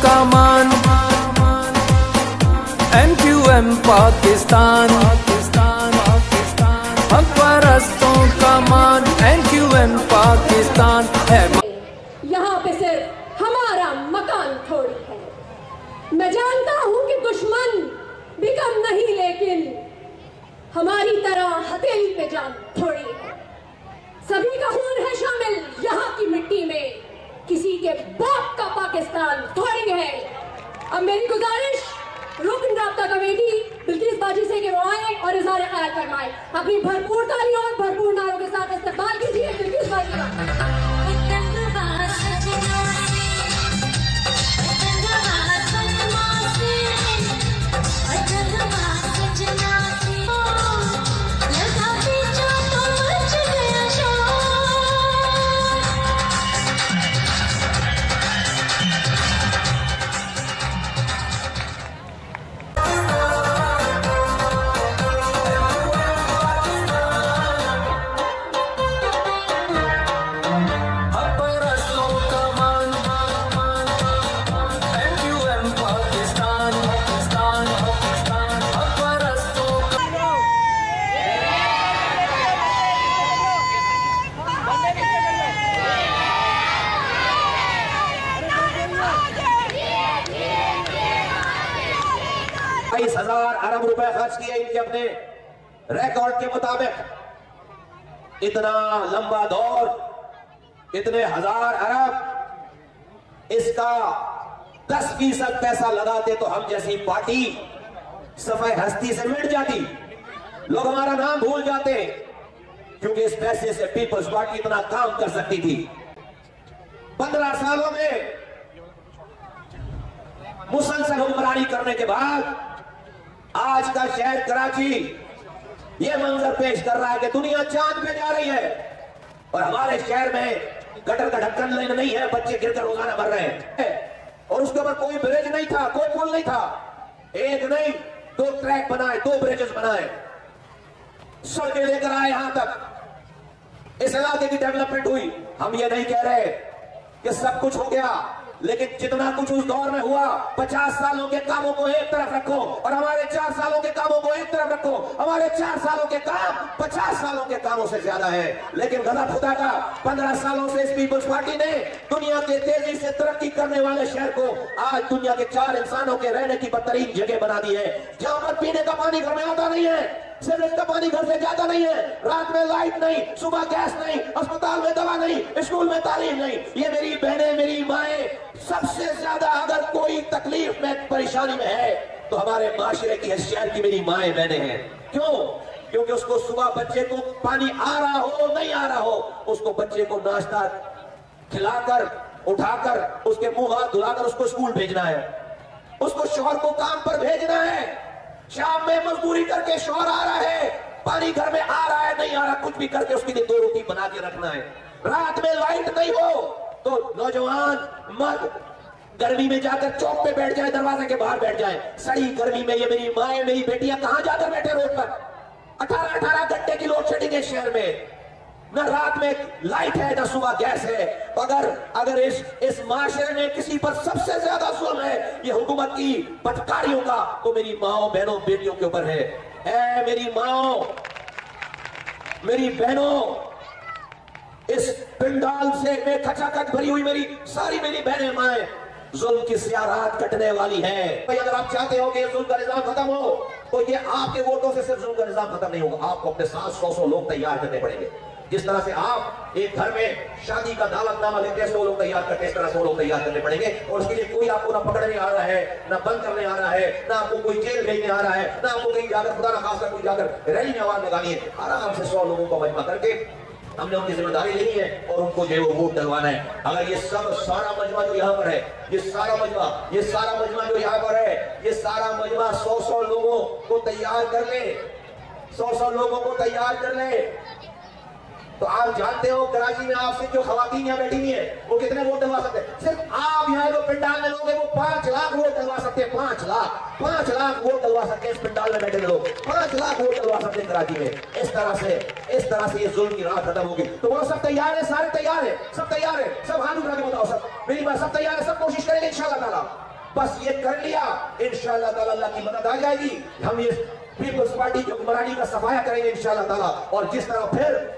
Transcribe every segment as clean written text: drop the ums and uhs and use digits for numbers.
का मान, MQM पाकिस्तान, हक परस्तों का मान, MQM पाकिस्तान है। यहाँ पे सिर्फ हमारा मकान थोड़ी है। मैं जानता हूँ कि दुश्मन भी कम नहीं, लेकिन हमारी तरह हथेली पे जान थोड़ी है। सभी का खून है शामिल यहाँ की मिट्टी में, किसी के बाप का पाकिस्तान थोड़ी है। अब मेरी गुजारिश रुकन राब्ता कमेटी बिल्किस बाजी से कि वो आए और इज़हार ख्याल फरमाए। अपनी भरपूर तालियों और भरपूर नारों के साथ इस्तकबाल कीजिए बिल्किस बाजी का। ₹22,000 अरब खर्च किए इनके अपने रिकॉर्ड के मुताबिक। इतना लंबा दौर, इतने हजार अरब, इसका 10% पैसा लगाते तो हम जैसी पार्टी सफाई हस्ती से मिट जाती। लोग हमारा नाम भूल जाते, क्योंकि इस पैसे से पीपल्स पार्टी इतना काम कर सकती थी। 15 सालों में मुसलसल हुक्मरानी करने के बाद आज का शहर कराची यह मंजर पेश कर रहा है कि दुनिया चांद पे जा रही है, और हमारे शहर में गटर का ढक्कन नहीं है, बच्चे गिरकर रोजाना मर रहे हैं। और उसके ऊपर कोई ब्रिज नहीं था, कोई पुल नहीं था। एक नहीं 2 ट्रैक बनाए, 2 ब्रिजेस बनाए, सड़कें लेकर आए यहां तक। इस इलाके की डेवलपमेंट हुई। हम ये नहीं कह रहे कि सब कुछ हो गया, लेकिन जितना कुछ उस दौर में हुआ, 50 सालों के कामों को एक तरफ रखो और हमारे 4 सालों के कामों को एक तरफ रखो। हमारे 4 सालों के काम 50 सालों के कामों से ज्यादा है। लेकिन गजब खुदा का 15 सालों से इस पीपल्स पार्टी ने दुनिया के तेजी से तरक्की करने वाले शहर को आज दुनिया के 4 इंसानों के रहने की बदतरीन जगह बना दी है, जहां पर पीने का पानी घर में आता नहीं है, सीवरेज का पानी घर से जाता नहीं है, रात में लाइट नहीं, सुबह गैस नहीं, अस्पताल में दवा नहीं, स्कूल में तालीम नहीं। ये मेरी बहनें, मेरी माएं, सबसे ज्यादा अगर कोई तकलीफ में, परेशानी में है तो हमारे माशरे की, शहर की मेरी माएं बहनें हैं। क्यों? क्योंकि उसको सुबह बच्चे को पानी आ रहा हो नहीं आ रहा हो, उसको बच्चे को नाश्ता खिलाकर, उठाकर, उसके मुंह हाथ धुलाकर उसको स्कूल भेजना है, उसको शौहर को काम पर भेजना है, शाम में मजदूरी करके शौहर आ रहा है, पानी घर में आ रहा है नहीं आ रहा, कुछ भी करके उसके लिए 2 रोटी बना के रखना है। रात में लाइट नहीं हो तो नौजवान मर्द गर्मी में जाकर चौक पे बैठ जाए, दरवाजे के बाहर बैठ जाए। सड़ी गर्मी में ये मेरी माएं, मेरी बेटियां कहां जाकर बैठे रोड पर? 18 घंटे की लोड शेडिंग है शहर में, न रात में लाइट है, न सुबह गैस है। अगर इस माशरे में किसी पर सबसे ज्यादा जुल्म है ये हुकूमत की पटकारियों का, तो मेरी माओ, बहनों, बेटियों के ऊपर है। ऐ मेरी माओ, मेरी बहनों, इस पिंडाल से में खचाखच भरी हुई मेरी सारी मेरी बहनें, माएं, जुल्म की स्याह रात कटने वाली है। भाई अगर आप चाहते हो कि जुल्म का निजाम खत्म हो, तो ये आपके वोटों से सिर्फ जुल्म का निजाम खत्म नहीं होगा, आपको अपने साथ 100 लोग तैयार करने पड़ेंगे। जिस तरह से आप एक घर में शादी का दावतनामा लेते हैं, 100 लोग तैयार करते हैं, इस तरह 100 लोग तैयार करने पड़ेंगे। और उसके लिए कोई आपको ना पकड़ने आ रहा है, ना बंद करने आ रहा है, ना आपको कोई जेल भेजने आ रहा है, ना आपको कहीं जाकर खुदा ना खास कोई जाकर रैली में आवाज लगानी है। आराम से 100 लोगों को मजमा करके हमने उनकी जिम्मेदारी लेनी है और उनको जो वोट डलवाना है। अगर ये सब सारा मजमा जो यहाँ पर है, ये सारा मजमा जो यहाँ पर है, ये सारा मजमा 100 लोगों को तैयार कर ले, 100 लोगों को तैयार कर ले, तो आप जानते हो कराची में आपसे जो खवातीन यहाँ बैठी हुई है वो कितने वोट डलवा सकते हैं? सिर्फ आप यहाँ जो पिंडाल में लोग हैं वो 5 लाख वोट डलवा सकते हैं। 5 लाख वोट डलवा सकते हैं इस पिंडाल में बैठे लोग, 5 लाख वोट डलवा सकते हैं कराची में। इस तरह से ये जुल्म की रात खत्म होगी। तो वो सब तैयार है, सारे तैयार है, सब तैयार है, सब हाथ उठा के बताओ, सब मेरी बात, सब तैयार है, सब कोशिश करेंगे इंशाअल्लाह ताला। बस ये कर लिया, इंशाअल्लाह ताला अल्लाह की मदद आ जाएगी। हम ये पीपल्स पार्टी की हुक्मरानी का सफाया करेंगे इंशाअल्लाह ताला। और जिस तरह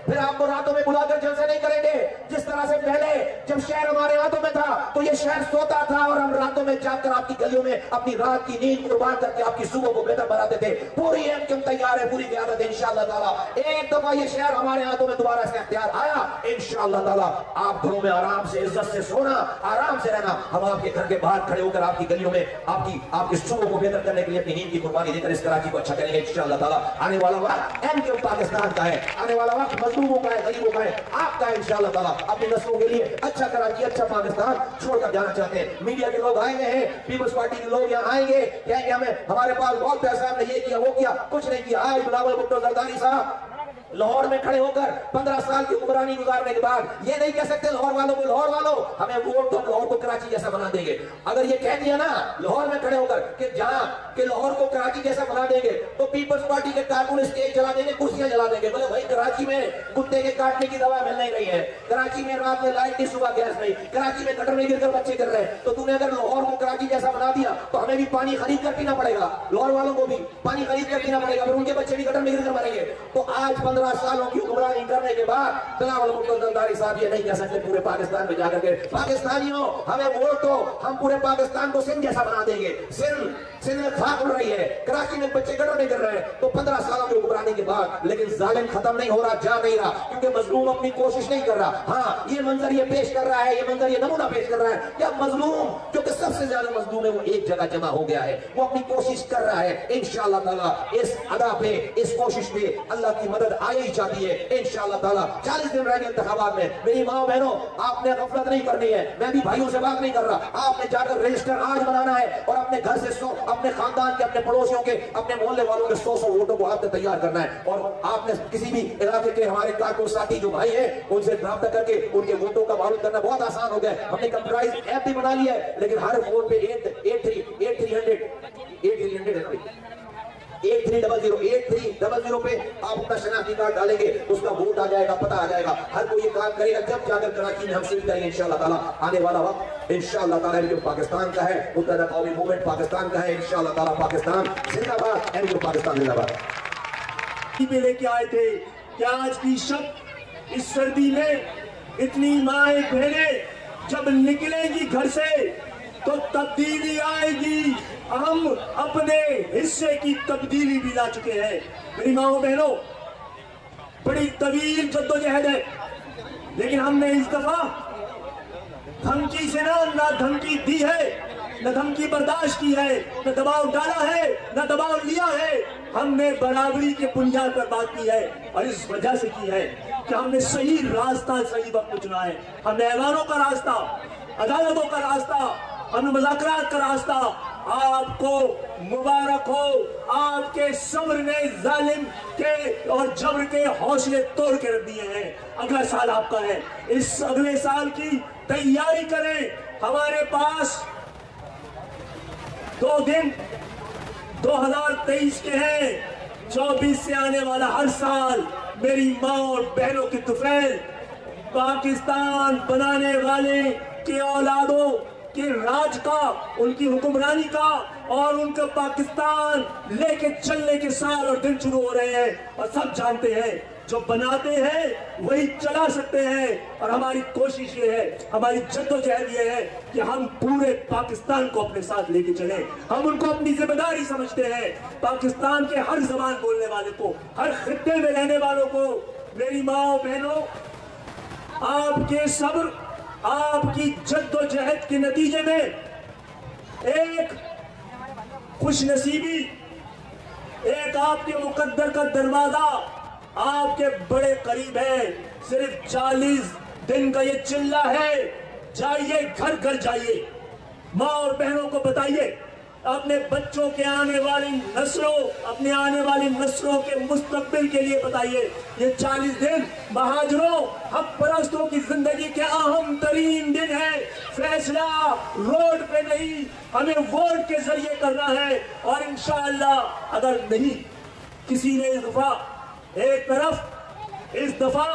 फिर आपको रातों में बुलाकर जलसे नहीं करेंगे। जिस तरह से पहले जब शहर हमारे हाथों में था तो ये शहर सोता था और हम रातों में जाकर आपकी गलियों में अपनी रात की नींद कुर्बान करके आपकी सुबह को बेहतर बनाते थे। पूरी एमक्यूएम तैयार है, पूरी क़यादत इंशाअल्लाह ताला। एक दफा ये शहर हमारे हाथों में दोबारा से इख्तियार आया इंशाअल्लाह ताला, आप घरों में आराम से इज्जत से सोना, आराम से रहना। हम आपके घर के बाहर खड़े होकर आपकी गलियों में आपकी सुबह को बेहतर करने के लिए अपनी नींद की कुर्बानी देकर इस कराची को अच्छा करेंगे इंशाअल्लाह ताला। आने वाला वक्त एमक्यूएम पाकिस्तान का है, आने वाला वक्त मजलूमों का है, गरीबों का है, आपका है इंशाअल्लाह ताला। अपनी नस्लों के लिए अच्छा कराची, अच्छा पाकिस्तान छोड़कर जाना चाहते हैं। मीडिया के लोग आए हैं, पीपल्स पार्टी के लोग यहाँ आएंगे, कहेंगे हमारे पास बहुत पैसा, हमने ये किया वो किया, कुछ नहीं किया। आज बिलावल भुट्टो जरदारी साहब लाहौर में खड़े होकर 15 साल की हुक्मरानी गुजारने के बाद ये नहीं कह सकते लाहौर वालों को, लाहौर वालों हमें वोट दो, लाहौर को कराची जैसा बना देंगे। अगर ये कह दिया ना लाहौर में खड़े होकर कि जहां कि लाहौर को कराची जैसा बना देंगे, तो पीपल्स पार्टी के कारकुन स्टेज जला देंगे, कुर्सियां जला देंगे। बोले भाई कराची में कुत्ते के काटने की दवा मिल नहीं रही है, कराची में रात में लाइट नहीं, सुबह गैस नहीं, कराची में गटर में गिरकर बच्चे कर रहे हैं, तो तूने अगर लाहौर को कराची जैसा बना दिया तो हमें भी पानी खरीद कर पीना पड़ेगा, लाहौर वालों को भी पानी खरीद कर पीना पड़ेगा, फिर उनके बच्चे भी गटर में गिरकर मरेंगे। तो आज 15 सालों की हुक्मरानी करने के बाद बिलावल भुट्टो जरदारी साहब ये नहीं कह सकते पूरे पाकिस्तान में जाकर के पाकिस्तानियों हमें वोट दो, हम पूरे पाकिस्तान को सिंध जैसा बना देंगे। सिंध में खाक उड़ रही है, कराची में बच्चे गटर में गिर रहे हैं। तो 15 सालों की हुक्मरानी के बाद लेकिन जालिम खत्म नहीं हो रहा, जा नहीं रहा, क्योंकि मजलूम अपनी कोशिश नहीं कर रहा। हाँ, ये मंजर ये पेश कर रहा है, ये मंजर ये नमूना पेश कर रहा है क्या मजलूम क्योंकि सबसे ज्यादा मजलूम है वो एक जगह जमा हो गया है, वो अपनी कोशिश कर रहा है। इंशाअल्लाह ताला इस अदा पे, इस कोशिश पे अल्लाह की मदद आ ही जाती है इंशाअल्लाह ताला। 40 दिन रह गए इंतखाबात में। मेरी माँ बहनों, आपने गफलत नहीं करनी है, मैं भी भाइयों से बात नहीं कर रहा। आपने जाकर रजिस्टर आज बनाना है और अपने घर से अपने खानदान के, अपने पड़ोसियों के, अपने मोहल्ले वालों के 100 वोटों को आपने तैयार करना है। और आपने किसी भी इलाके के हमारे कारकुन साथी जो भाई है उनसे रब्ता करके उनके वोटों का मालूम करना बहुत आसान हो गया। हमने कंप्यूटराइज्ड ऐप भी बना लिया है, लेकिन हर फोन पे 8300 पे आप अपना शनाख्ती कार्ड डालेंगे, उसका वोट आ जाएगा, पता आ जाएगा। हर कोई ये काम करेगा जब जाकर कराची में हम शुरू करेंगे इंशाअल्लाह ताला। आने वाला वक्त इंशाअल्लाह ताला जो पाकिस्तान का है, मुत्तहदा कौमी मूवमेंट पाकिस्तान का है इंशाअल्लाह ताला। पाकिस्तान जिंदाबाद, एमक्यूएम पाकिस्तान जिंदाबाद। लेके आए थे कि आज की शब इस सर्दी में इतनी माएं बहनें जब निकलेंगी घर से तो तब्दीली आएगी। हम अपने हिस्से की तब्दीली भी ला चुके हैं। मेरी माओ बहनों, बड़ी तवील जद्दोजहद है, लेकिन हमने इस दफा धमकी से ना धमकी दी है, न धमकी बर्दाश्त की है, न दबाव डाला है, न दबाव लिया है। हमने बराबरी के बुनियाद पर बात की है और इस वजह से की है कि हमने सही रास्ता, सही वक्त चुना है। हमने ऐवानों का रास्ता, अदालतों का रास्ता, हमने मुज़ाकरात का रास्ता। आपको मुबारक हो, आपके सब्र ने जालिम के और जबर के हौसले तोड़ के रख दिए हैं। अगला साल आपका है, इस अगले साल की तैयारी करें। हमारे पास 2 दिन 2023 के हैं, 24 से आने वाला हर साल मेरी माँ और बहनों की तुफैल पाकिस्तान बनाने वाले के औलादों के राज का, उनकी हुक्मरानी का और उनका पाकिस्तान लेके चलने के साल और दिन शुरू हो रहे हैं। और सब जानते हैं जो बनाते हैं वही चला सकते हैं। और हमारी कोशिश ये है, हमारी जद्दोजहद ये है कि हम पूरे पाकिस्तान को अपने साथ लेके चले। हम उनको अपनी जिम्मेदारी समझते हैं। पाकिस्तान के हर जबान बोलने वाले को, हर खित्ते में रहने वालों को, मेरी माँ बहनों, आपके सब्र, आपकी जद्दोजहद के नतीजे में एक खुशनसीबी, एक आपके मुकद्दर का दरवाजा आपके बड़े करीब है। सिर्फ 40 दिन का ये चिल्ला है। जाइए, घर घर जाइए, माँ और बहनों को बताइए, अपने बच्चों के आने वाली नस्लों, अपने आने वाली नस्लों के मुस्तकबिल के लिए बताइए। ये 40 दिन महाजरों, हक परस्तों की जिंदगी के अहम तरीन दिन है। फैसला रोड पे नहीं, हमें वोट के जरिए करना है। और इंशाअल्लाह अगर नहीं किसी ने इस दफा, एक तरफ इस दफा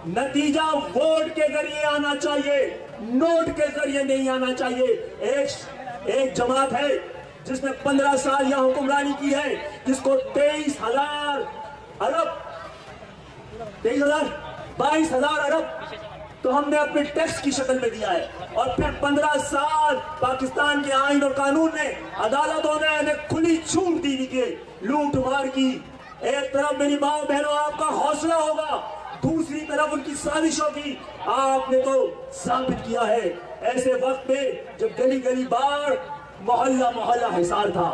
नतीजा वोट के जरिए आना चाहिए, नोट के जरिए नहीं आना चाहिए। एक जमात है जिसने 15 साल यहां हुक्मरानी की है, जिसको 22,000 अरब तो हमने अपने टैक्स की शक्ल में दिया है। और फिर 15 साल पाकिस्तान के आईन और कानून ने, अदालतों ने हमें खुली छूट दी कि लूट मार की। एक तरफ मेरी माँ बहनों आपका हौसला होगा, दूसरी तरफ उनकी साजिशों की आपने तो साबित किया है। ऐसे वक्त में जब गली गली बाढ़, मोहल्ला मोहल्ला हिसार था,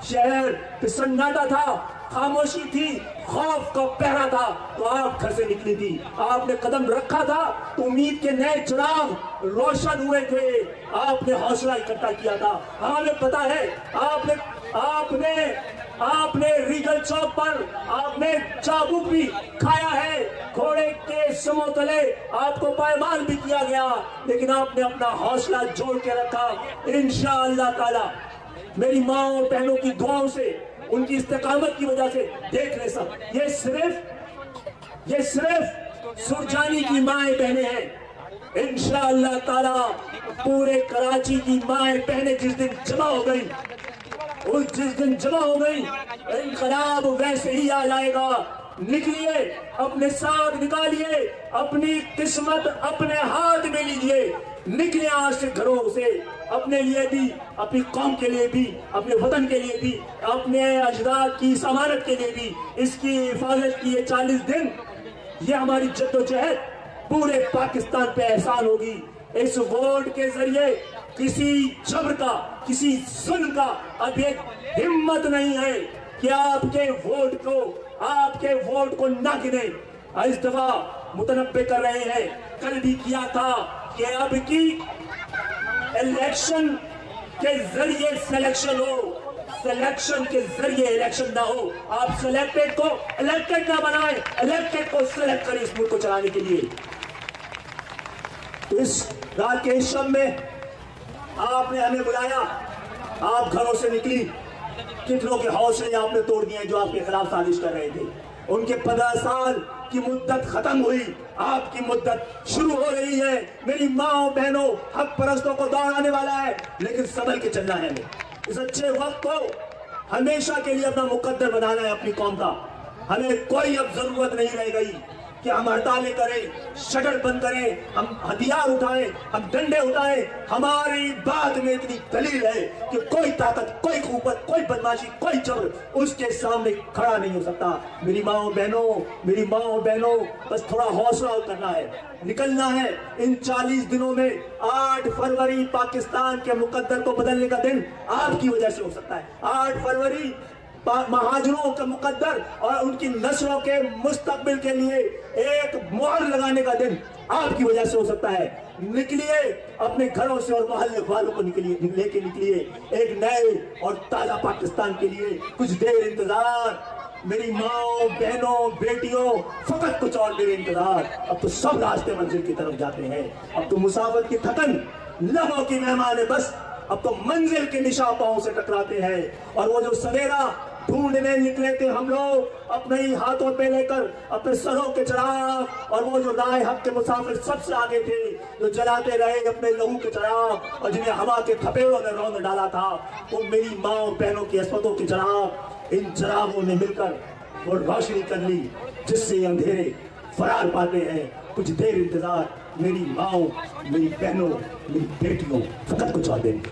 शहर पे सन्नाटा था, खामोशी थी, खौफ का पहरा था, तो आप घर से निकली थी, आपने कदम रखा था तो उम्मीद के नए चिराग रोशन हुए थे, आपने हौसला इकट्ठा किया था। हमें पता है आपने रीगल चौक पर आपने चाबुक भी खाया है, घोड़े के समों तले आपको पायमाल भी किया गया, लेकिन आपने अपना हौसला जोड़ के रखा। इंशाअल्लाह ताला मेरी माँ और बहनों की दुआओं से, उनकी इस्तेकामत की वजह से, देख ले सब, ये सिर्फ सुरजानी की माएं बहनें हैं। इंशाअल्लाह ताला पूरे कराची की माएं बहनें जिस दिन जमा हो गई, इनकलाब वैसे ही आ जाएगा। निकलिए, अपने साथ निकालिए, अपनी किस्मत अपने हाथ में लीजिए, निकले आज से घरों से, अपने लिए भी, अपनी कौम के लिए भी, अपने वतन के लिए भी, अपने अजदाद की समानत के लिए भी। इसकी हिफाजत की ये 40 दिन, ये हमारी जद्दोजहद पूरे पाकिस्तान पे एहसान होगी। इस वोट के जरिए किसी जबर का, किसी जुल्म का अब एक हिम्मत नहीं है कि आपके वोट को ना गिने। इस दफा मुतनब्बे कर रहे हैं, कल भी किया था कि अब की इलेक्शन के जरिए सिलेक्शन हो, सिलेक्शन के जरिए इलेक्शन ना हो। आप सिलेक्टेड को इलेक्टेड ना बनाएं, इलेक्टेड को सिलेक्ट करें इस मुल्क को चलाने के लिए। इस रात के इस शब में आपने हमें बुलाया, आप घरों से निकली, कितनों के हौसले आपने तोड़ दिए जो आपके खिलाफ साजिश कर रहे थे। उनके 15 साल की मुद्दत खत्म हुई, आपकी मुद्दत शुरू हो रही है। मेरी माँ बहनों, हक परस्तों को दौर आने वाला है, लेकिन संभल के चलना है। इस अच्छे वक्त को हमेशा के लिए अपना मुकद्दर बनाना है अपनी कौम का। हमें कोई अब जरूरत नहीं रह गई कि हम हड़तालें करें, शटर बंद करें, हम हथियार उठाएं, हम डंडे उठाएं। हमारी बात में इतनी दलील है कि कोई ताकत, कोई कुव्वत, कोई बदमाशी, कोई जबर उसके सामने खड़ा नहीं हो सकता। मेरी माँ बहनों, बस थोड़ा हौसला करना है, निकलना है। इन 40 दिनों में 8 फरवरी पाकिस्तान के मुकद्दर को बदलने का दिन आपकी वजह से हो सकता है। 8 फरवरी महाजरों का मुकद्दर और उनकी नस्लों के मुस्तकबिल के लिए एक मोहर लगाने का दिन आपकी वजह से हो सकता है। निकलिए, अपने घरों से और मोहल्ले वालों को लेके निकलिए एक नए और ताजा पाकिस्तान के लिए। कुछ देर इंतजार मेरी माओ, बहनों, बेटियों, फकत कुछ और देर इंतजार। अब तो सब रास्ते मंजिल की तरफ जाते हैं। अब तो मुसाफिर की थकन लम्हों की मेहमान है, बस अब तो मंजिल के निशान पांव से टकराते हैं। और वो जो सवेरा ढूंढने निकले थे हम लोग अपने ही हाथों पे लेकर अपने सरों के चिराग, और वो जो राह हक के मुसाफिर सबसे आगे थे जो जलाते रहे अपने लहू के चिराग और जिन्हें हवा के थपेड़ों ने रौंद डाला था, वो मेरी माँ बहनों की अस्मतों के चिराग, इन चिरागों ने मिलकर वो रोशनी कर ली जिससे अंधेरे फरार पाते हैं। कुछ देर इंतजार मेरी माँ, मेरी बहनों, मेरी बेटियों, फकत कुछ और देर।